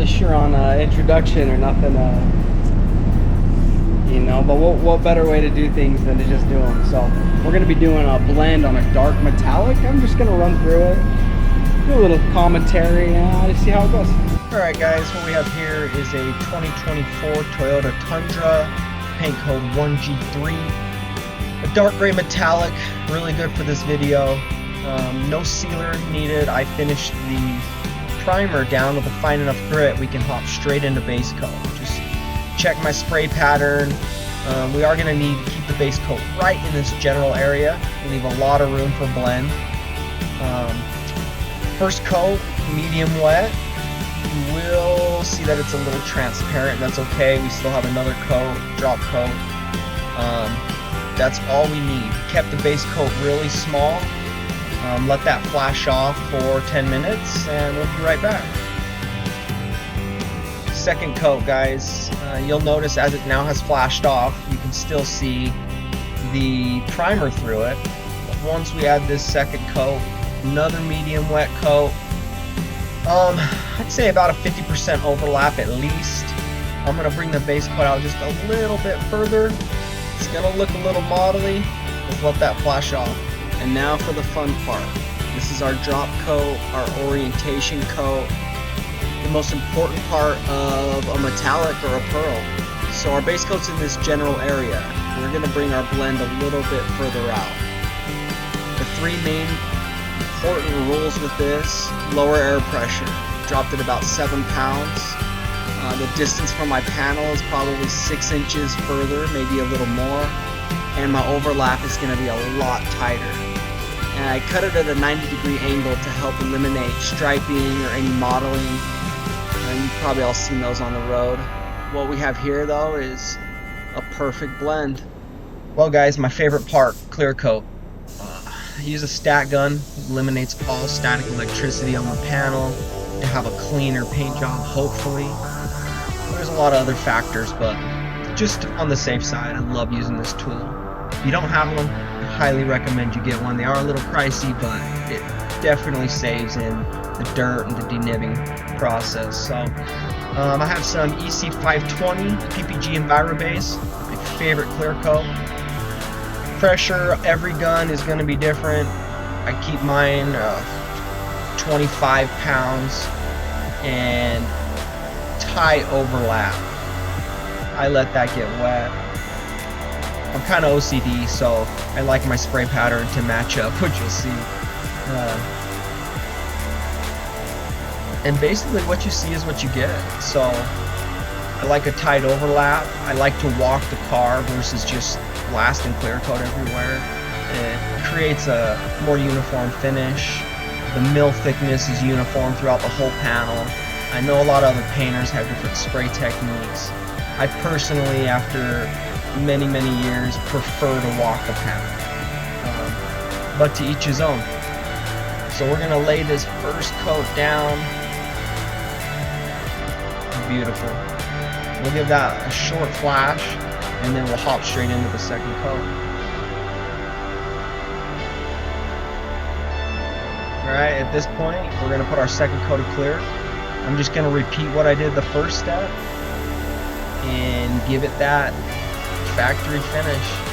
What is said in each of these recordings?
really sure on introduction or nothing, you know, but what better way to do things than to just do them. So we're going to be doing a blend on a dark metallic. I'm just going to run through it, do a little commentary, and see how it goes. Alright guys, what we have here is a 2024 Toyota Tundra, paint code 1G3. A dark gray metallic, really good for this video. No sealer needed. I finished the primer down with a fine enough grit we can hop straight into base coat. Just check my spray pattern. We are going to need to keep the base coat right in this general area, leave a lot of room for blend. First coat, medium wet. You will see that it's a little transparent. That's okay. We still have another coat, drop coat. That's all we need. Kept the base coat really small. Let that flash off for 10 minutes and we'll be right back. Second coat, guys. You'll notice as it now has flashed off, you can still see the primer through it. But once we add this second coat, another medium wet coat, I'd say about a 50% overlap at least. I'm going to bring the base coat out just a little bit further. It's going to look a little modelly. Let's let that flash off. And now for the fun part. This is our drop coat, our orientation coat, the most important part of a metallic or a pearl. So our base coat's in this general area. We're going to bring our blend a little bit further out. The three main important rules with this: lower air pressure, dropped at about 7 pounds. The distance from my panel is probably 6 inches further, maybe a little more, and my overlap is going to be a lot tighter. And I cut it at a 90-degree angle to help eliminate striping or any modeling. And you've probably all seen those on the road. What we have here though is a perfect blend. Well guys, my favorite part, clear coat. I use a stat gun, eliminates all static electricity on the panel to have a cleaner paint job, hopefully. There's a lot of other factors, but just on the safe side, I love using this tool. If you don't have one, I highly recommend you get one. They are a little pricey, but it definitely saves in the dirt and the denibbing process. So I have some EC520 PPG EnviroBase, my favorite clear coat. Pressure, every gun is going to be different. I keep mine 25 pounds and tight overlap. I let that get wet. I'm kind of OCD, so I like my spray pattern to match up, which you'll see. And basically what you see is what you get. So I like a tight overlap. I like to walk the car versus just blast and clear coat everywhere. It creates a more uniform finish. The mill thickness is uniform throughout the whole panel. I know a lot of other painters have different spray techniques. I personally, after many years, prefer to walk the panel. But to each his own. So we're going to lay this first coat down. Beautiful. We'll give that a short flash, and then we'll hop straight into the second coat. Alright, at this point, we're going to put our second coat of clear. I'm just going to repeat what I did the first step and give it that factory finish.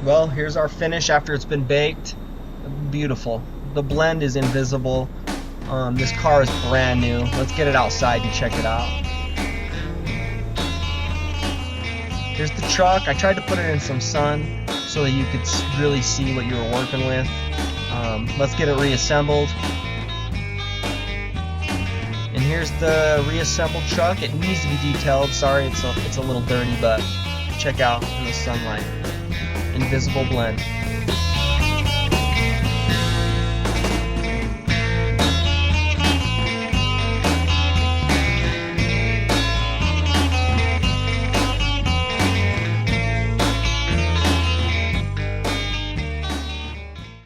Well, here's our finish after it's been baked. Beautiful. The blend is invisible. This car is brand new. Let's get it outside and check it out. Here's the truck. I tried to put it in some sun. so that you could really see what you were working with. Let's get it reassembled. And here's the reassembled truck. It needs to be detailed. Sorry, it's a little dirty, but check out in the sunlight. Invisible blend.